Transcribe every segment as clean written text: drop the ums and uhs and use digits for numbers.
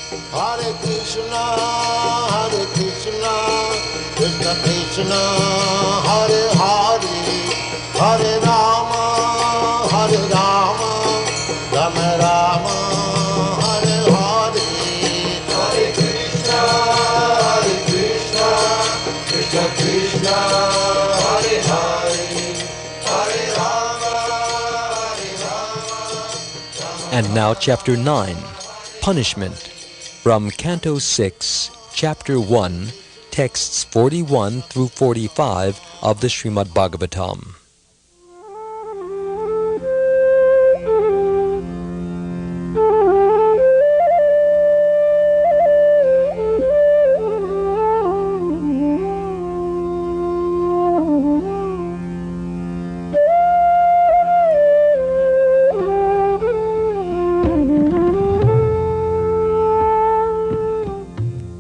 Hare Krishna, Krishna Krishna, Hare Hare, Hare Rama, Rama Rama, Hare Hare. Hare Krishna, Krishna Krishna, Hare Hare, Hare Rama, And now Chapter 9, Punishment, from Canto 6, Chapter 1, texts 41 through 45 of the Srimad-Bhagavatam.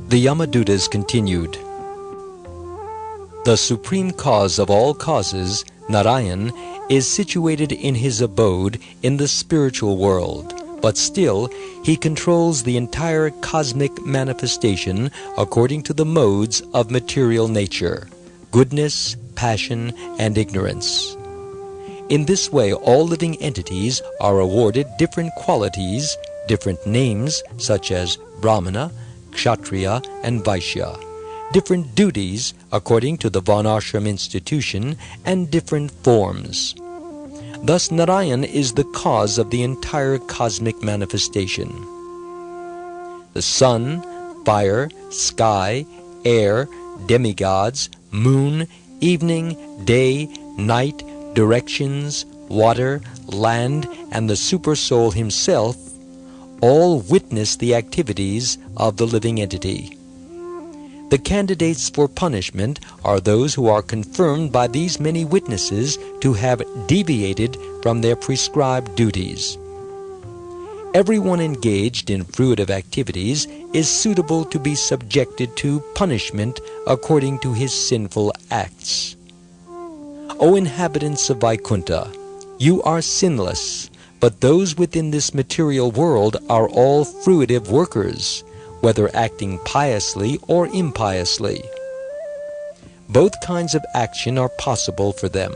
The Yamadutas continued. The supreme cause of all causes, Narayan, is situated in his abode in the spiritual world, but still he controls the entire cosmic manifestation according to the modes of material nature, goodness, passion, and ignorance. In this way, all living entities are awarded different qualities, different names, such as Brahmana, Kshatriya, and Vaishya, different duties according to the varnasrama institution, and different forms. Thus Narayan is the cause of the entire cosmic manifestation. The sun, fire, sky, air, demigods, moon, evening, day, night, directions, water, land, and the Supersoul himself all witness the activities of the living entity. The candidates for punishment are those who are confirmed by these many witnesses to have deviated from their prescribed duties. Everyone engaged in fruitive activities is suitable to be subjected to punishment according to his sinful acts. O inhabitants of Vaikuntha, you are sinless, but those within this material world are all fruitive workers, whether acting piously or impiously. Both kinds of action are possible for them,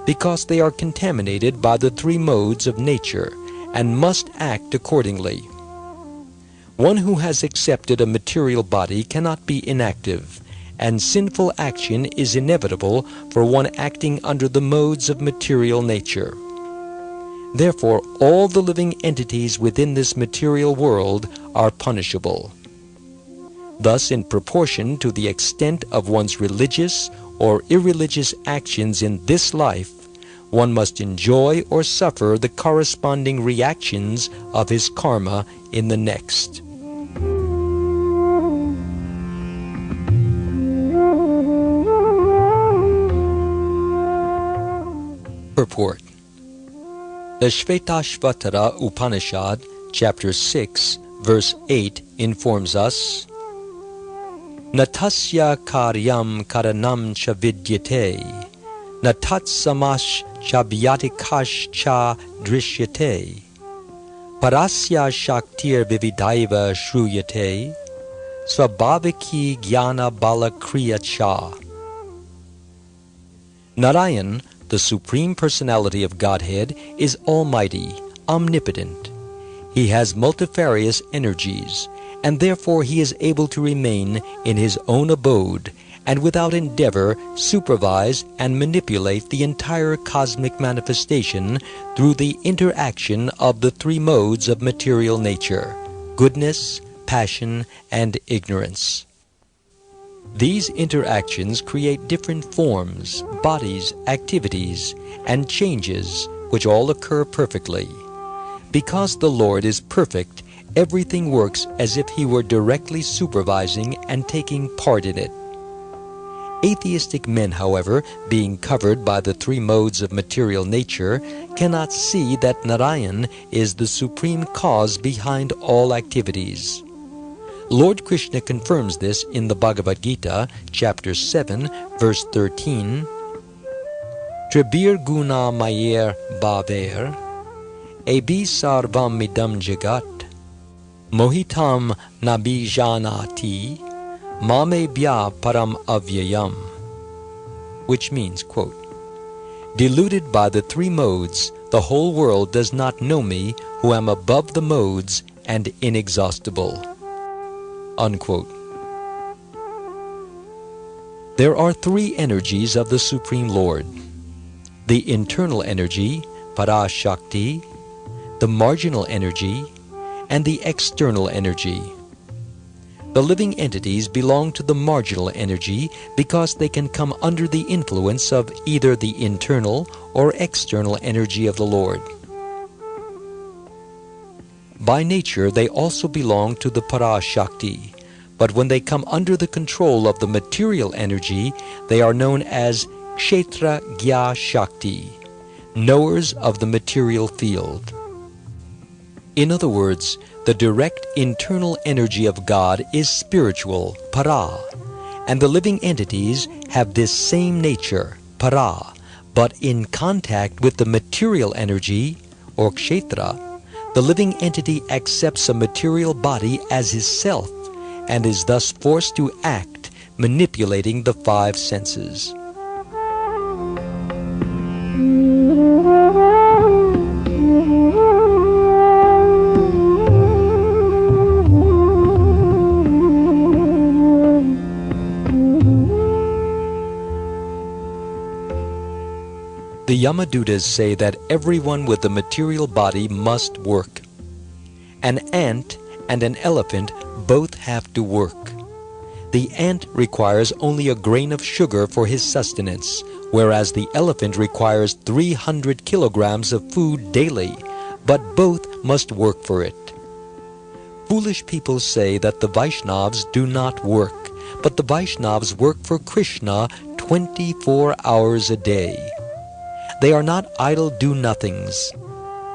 because they are contaminated by the three modes of nature and must act accordingly. One who has accepted a material body cannot be inactive, and sinful action is inevitable for one acting under the modes of material nature. Therefore, all the living entities within this material world are punishable. Thus, in proportion to the extent of one's religious or irreligious actions in this life, one must enjoy or suffer the corresponding reactions of his karma in the next. Purport. The Shvetashvatara Upanishad, chapter 6, verse 8, informs us, Natasya karyam karanam cha vidyate, natatsamash cha vyatikash cha drishyate, parasya shaktir vividaiva shruyate, swabhaviki jnana bala kriya cha. Narayan, the Supreme Personality of Godhead, is almighty, omnipotent. He has multifarious energies, and therefore he is able to remain in his own abode and without endeavor supervise and manipulate the entire cosmic manifestation through the interaction of the three modes of material nature, goodness, passion, and ignorance. These interactions create different forms, bodies, activities, and changes which all occur perfectly. Because the Lord is perfect, everything works as if he were directly supervising and taking part in it. Atheistic men, however, being covered by the three modes of material nature, cannot see that Narayan is the supreme cause behind all activities. Lord Krishna confirms this in the Bhagavad Gita, chapter 7, verse 13. Tribir guna mayer bhaver, ebi sarvam idam jagat, Mohitam nabijanati mamebhya param avyayam, which means, quote, deluded by the three modes, the whole world does not know me, who am above the modes and inexhaustible. Unquote. There are three energies of the Supreme Lord: the internal energy, Parashakti, the marginal energy, and the external energy. The living entities belong to the marginal energy because they can come under the influence of either the internal or external energy of the Lord. By nature, they also belong to the Parashakti, but when they come under the control of the material energy, they are known as Kshetra Gya Shakti, knowers of the material field. In other words, the direct internal energy of God is spiritual, para, and the living entities have this same nature, para, but in contact with the material energy, or kshetra, the living entity accepts a material body as his self and is thus forced to act, manipulating the five senses. The Yamadutas say that everyone with a material body must work. An ant and an elephant both have to work. The ant requires only a grain of sugar for his sustenance, whereas the elephant requires 300 kilograms of food daily, but both must work for it. Foolish people say that the Vaishnavas do not work, but the Vaishnavas work for Krishna 24 hours a day. They are not idle do-nothings.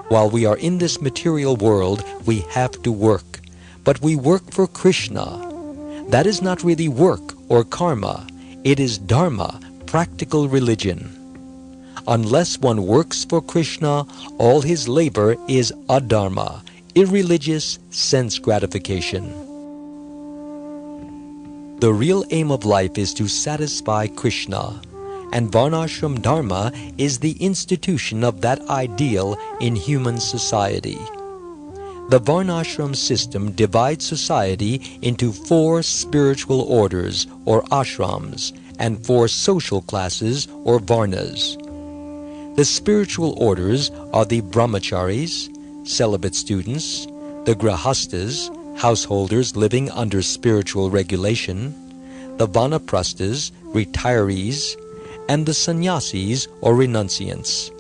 While we are in this material world, we have to work, but we work for Krishna. That is not really work or karma. It is dharma, practical religion. Unless one works for Krishna, all his labor is adharma, irreligious sense gratification. The real aim of life is to satisfy Krishna, and Varnashram Dharma is the institution of that ideal in human society. The Varnashram system divides society into 4 spiritual orders, or ashrams, and 4 social classes, or varnas. The spiritual orders are the brahmacharis, celibate students, the grahastas, householders living under spiritual regulation, the vanaprasthas, retirees, and the sannyasis, or renunciants.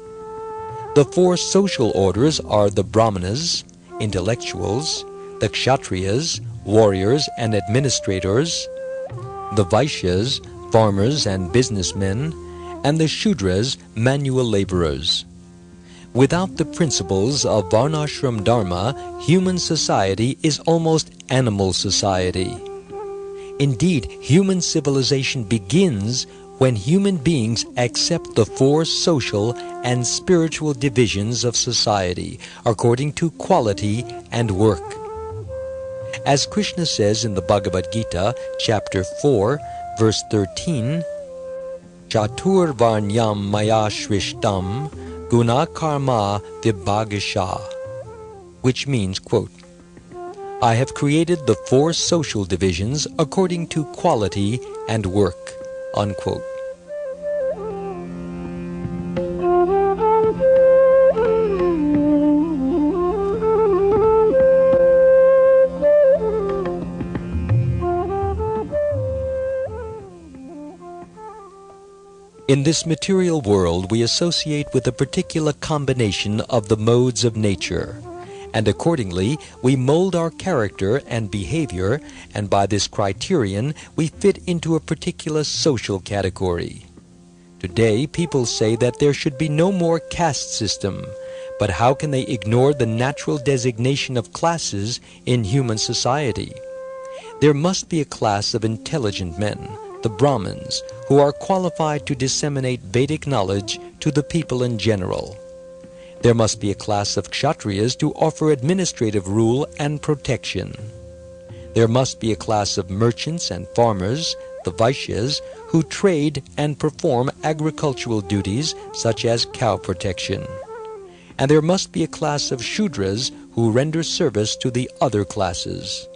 The 4 social orders are the brahmanas, intellectuals, the kshatriyas, warriors and administrators, the vaishyas, farmers and businessmen, and the shudras, manual laborers. Without the principles of Varnashram Dharma, human society is almost animal society. Indeed, human civilization begins when human beings accept the 4 social and spiritual divisions of society according to quality and work. As Krishna says in the Bhagavad Gita, chapter 4, verse 13, Chatur varnyam maya shrishtam guna karma vibhagasha, which means, quote, I have created the 4 social divisions according to quality and work, unquote. In this material world, we associate with a particular combination of the modes of nature, and accordingly, we mold our character and behavior, and by this criterion, we fit into a particular social category. Today, people say that there should be no more caste system, but how can they ignore the natural designation of classes in human society? There must be a class of intelligent men, the Brahmins, who are qualified to disseminate Vedic knowledge to the people in general. There must be a class of Kshatriyas to offer administrative rule and protection. There must be a class of merchants and farmers, the Vaishyas, who trade and perform agricultural duties such as cow protection. And there must be a class of Shudras who render service to the other classes.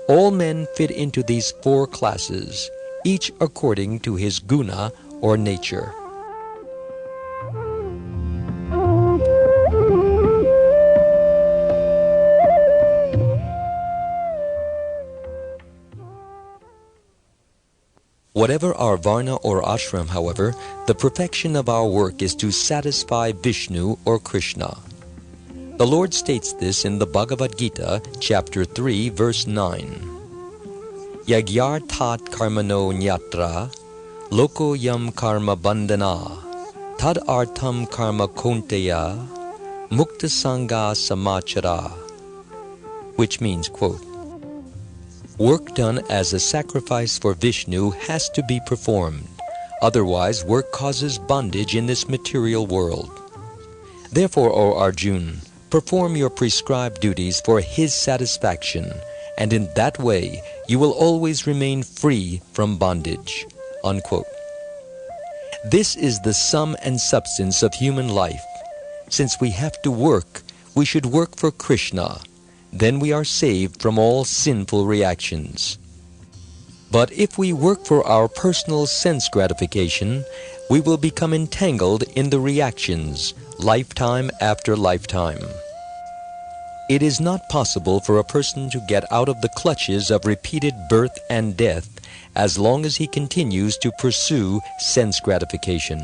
All men fit into these 4 classes, each according to his guna or nature. Whatever our varna or ashram, however, the perfection of our work is to satisfy Vishnu or Krishna. The Lord states this in the Bhagavad Gita, chapter 3, verse 9. Yagyarthat karmano nyatra, loko yam karma bandhana, tad artam karma konteya, mukta sangha samachara. Which means, quote, work done as a sacrifice for Vishnu has to be performed. Otherwise, work causes bondage in this material world. Therefore, O Arjun, perform your prescribed duties for his satisfaction, and in that way you will always remain free from bondage. Unquote. This is the sum and substance of human life. Since we have to work, we should work for Krishna. Then we are saved from all sinful reactions. But if we work for our personal sense gratification, we will become entangled in the reactions, lifetime after lifetime. It is not possible for a person to get out of the clutches of repeated birth and death as long as he continues to pursue sense gratification.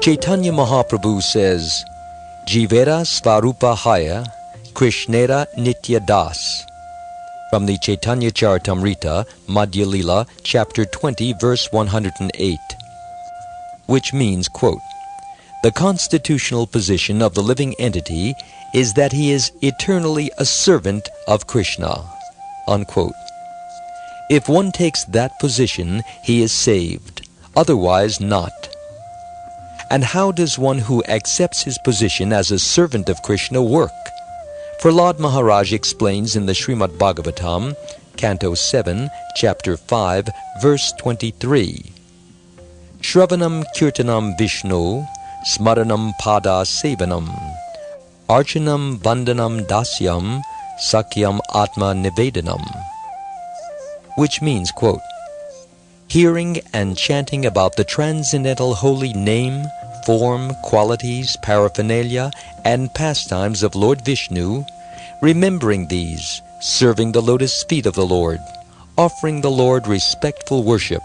Chaitanya Mahaprabhu says, Jivera Svarupa Haya Krishnera Nitya Das, from the Chaitanya Charitamrita, Madhya Lila, chapter 20, verse 108, which means, quote, the constitutional position of the living entity is that he is eternally a servant of Krishna, unquote. If one takes that position, he is saved, otherwise not. And how does one who accepts his position as a servant of Krishna work? Prahlad Maharaj explains in the Srimad-Bhagavatam, Canto 7, Chapter 5, verse 23. Shravanam Kirtanam Vishnu, Smaranam Pada Sevanam, Archanam Vandanam Dasyam, Sakyam Atma Nivedanam. Which means, quote, hearing and chanting about the transcendental holy name, form, qualities, paraphernalia, and pastimes of Lord Vishnu, remembering these, serving the lotus feet of the Lord, offering the Lord respectful worship,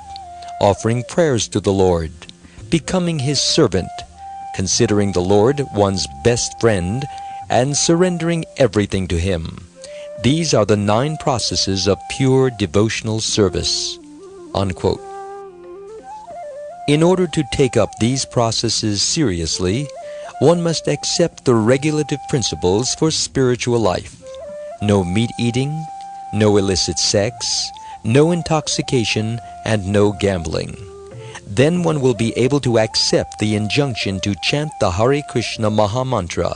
offering prayers to the Lord, becoming his servant, considering the Lord one's best friend, and surrendering everything to him. These are the 9 processes of pure devotional service. Unquote. In order to take up these processes seriously, one must accept the regulative principles for spiritual life. No meat eating, no illicit sex, no intoxication, and no gambling. Then one will be able to accept the injunction to chant the Hare Krishna Maha Mantra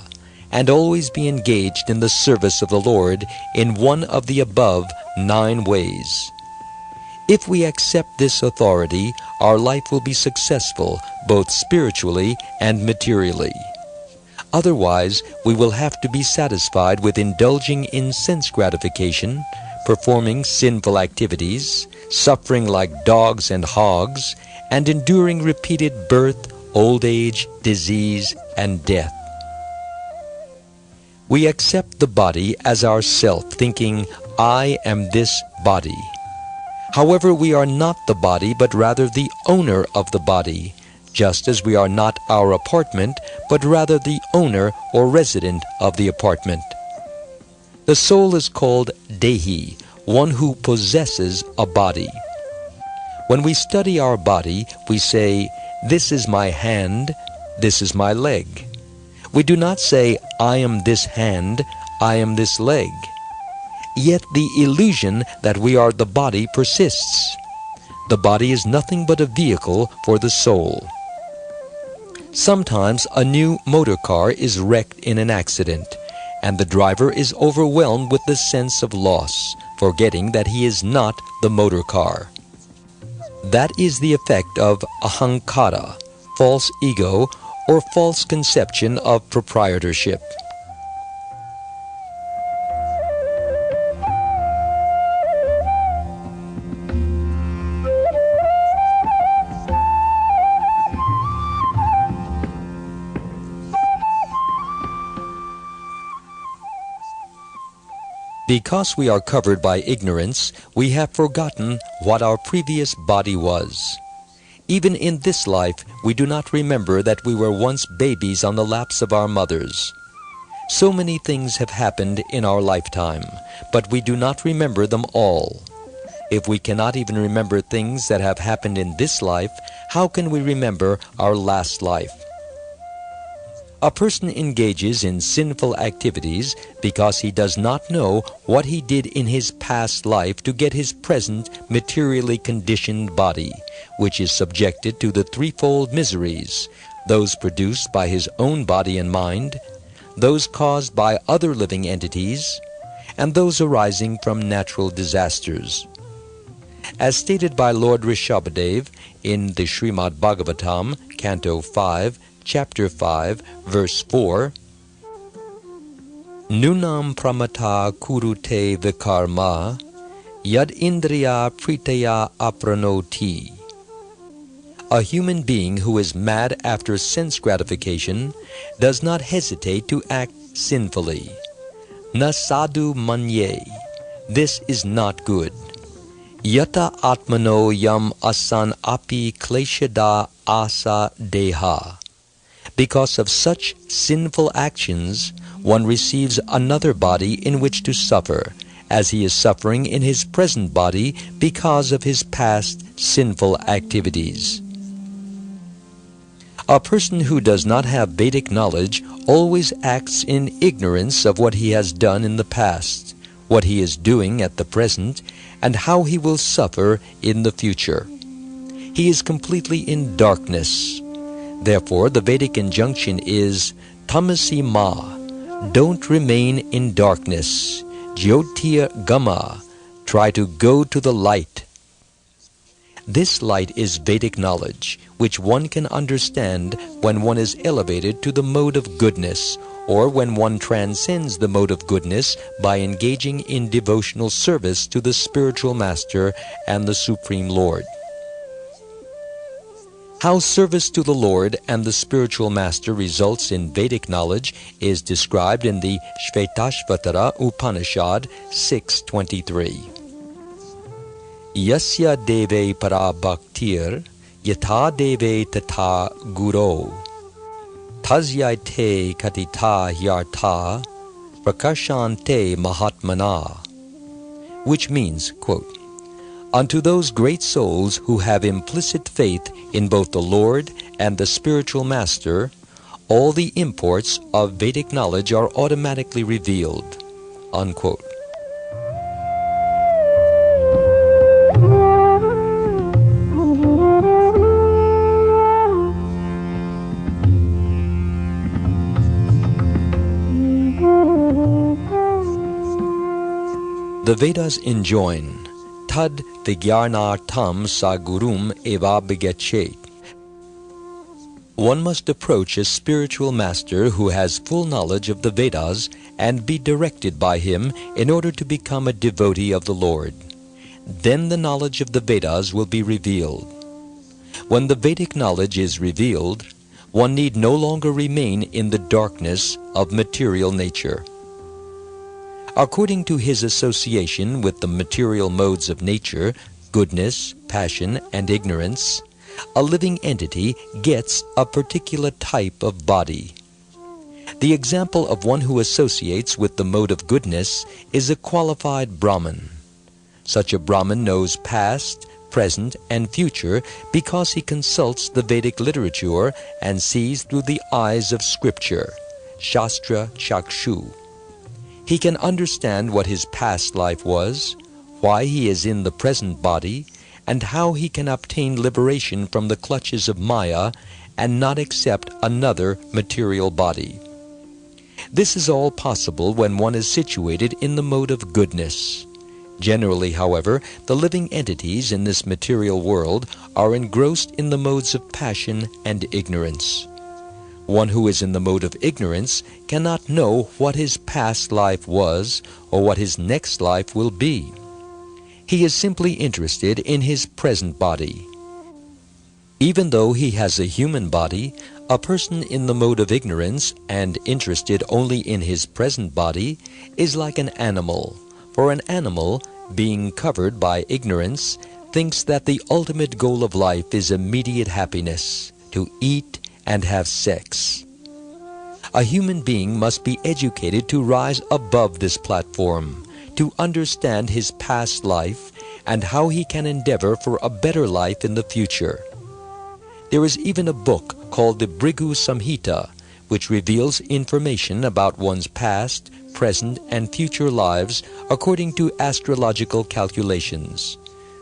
and always be engaged in the service of the Lord in one of the above 9 ways. If we accept this authority, our life will be successful both spiritually and materially. Otherwise, we will have to be satisfied with indulging in sense gratification, performing sinful activities, suffering like dogs and hogs, and enduring repeated birth, old age, disease, and death. We accept the body as our self, thinking, I am this body. However, we are not the body, but rather the owner of the body, just as we are not our apartment, but rather the owner or resident of the apartment. The soul is called Dehi, one who possesses a body. When we study our body, we say, this is my hand, this is my leg. We do not say, I am this hand, I am this leg. Yet the illusion that we are the body persists. The body is nothing but a vehicle for the soul. Sometimes a new motor car is wrecked in an accident, and the driver is overwhelmed with the sense of loss, forgetting that he is not the motor car. That is the effect of ahankara, false ego, or false conception of proprietorship. Because we are covered by ignorance, we have forgotten what our previous body was. Even in this life, we do not remember that we were once babies on the laps of our mothers. So many things have happened in our lifetime, but we do not remember them all. If we cannot even remember things that have happened in this life, how can we remember our last life? A person engages in sinful activities because he does not know what he did in his past life to get his present materially conditioned body, which is subjected to the threefold miseries, those produced by his own body and mind, those caused by other living entities, and those arising from natural disasters. As stated by Lord Rishabhadev in the Srimad-Bhagavatam, Canto 5, Chapter 5, Verse 4, Nunam pramata kurute vikarma yad indriya pritaya apranoti. A human being who is mad after sense gratification does not hesitate to act sinfully. Na sadhu manye. This is not good. Yata atmano yam asan api kleshada asa deha. Because of such sinful actions, one receives another body in which to suffer, as he is suffering in his present body because of his past sinful activities. A person who does not have Vedic knowledge always acts in ignorance of what he has done in the past, what he is doing at the present, and how he will suffer in the future. He is completely in darkness. Therefore, the Vedic injunction is tamasi ma, don't remain in darkness. Jyotir gama, try to go to the light. This light is Vedic knowledge, which one can understand when one is elevated to the mode of goodness, or when one transcends the mode of goodness by engaging in devotional service to the spiritual master and the Supreme Lord. How service to the Lord and the spiritual master results in Vedic knowledge is described in the Shvetashvatara Upanishad 6.23. Yasya deve para bhaktir yatha deve tatha guro tazyate katita yartha prakashante mahatmana. Which means, quote, unto those great souls who have implicit faith in both the Lord and the spiritual master, all the imports of Vedic knowledge are automatically revealed. Unquote. The Vedas enjoin tad vigyarnartam sa gurum eva bigachet. One must approach a spiritual master who has full knowledge of the Vedas and be directed by him in order to become a devotee of the Lord. Then the knowledge of the Vedas will be revealed. When the Vedic knowledge is revealed, one need no longer remain in the darkness of material nature. According to his association with the material modes of nature, goodness, passion, and ignorance, a living entity gets a particular type of body. The example of one who associates with the mode of goodness is a qualified Brahmin. Such a Brahmin knows past, present, and future because he consults the Vedic literature and sees through the eyes of Scripture. Shastra Chakshu. He can understand what his past life was, why he is in the present body, and how he can obtain liberation from the clutches of Maya and not accept another material body. This is all possible when one is situated in the mode of goodness. Generally, however, the living entities in this material world are engrossed in the modes of passion and ignorance. One who is in the mode of ignorance cannot know what his past life was or what his next life will be. He is simply interested in his present body. Even though he has a human body, a person in the mode of ignorance and interested only in his present body is like an animal. For an animal, being covered by ignorance, thinks that the ultimate goal of life is immediate happiness, to eat and have sex. A human being must be educated to rise above this platform, to understand his past life and how he can endeavor for a better life in the future. There is even a book called the Bhrigu Samhita, which reveals information about one's past, present, and future lives according to astrological calculations.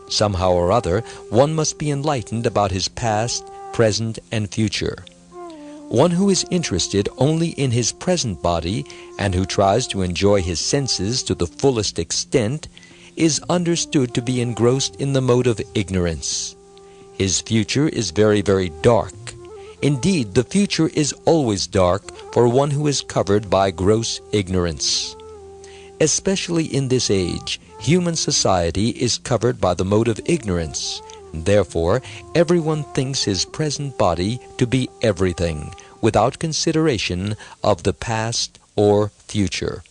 Somehow or other, one must be enlightened about his past, present, and future. One who is interested only in his present body and who tries to enjoy his senses to the fullest extent is understood to be engrossed in the mode of ignorance. His future is very, very dark. Indeed, the future is always dark for one who is covered by gross ignorance. Especially in this age, human society is covered by the mode of ignorance. Therefore, everyone thinks his present body to be everything, without consideration of the past or future.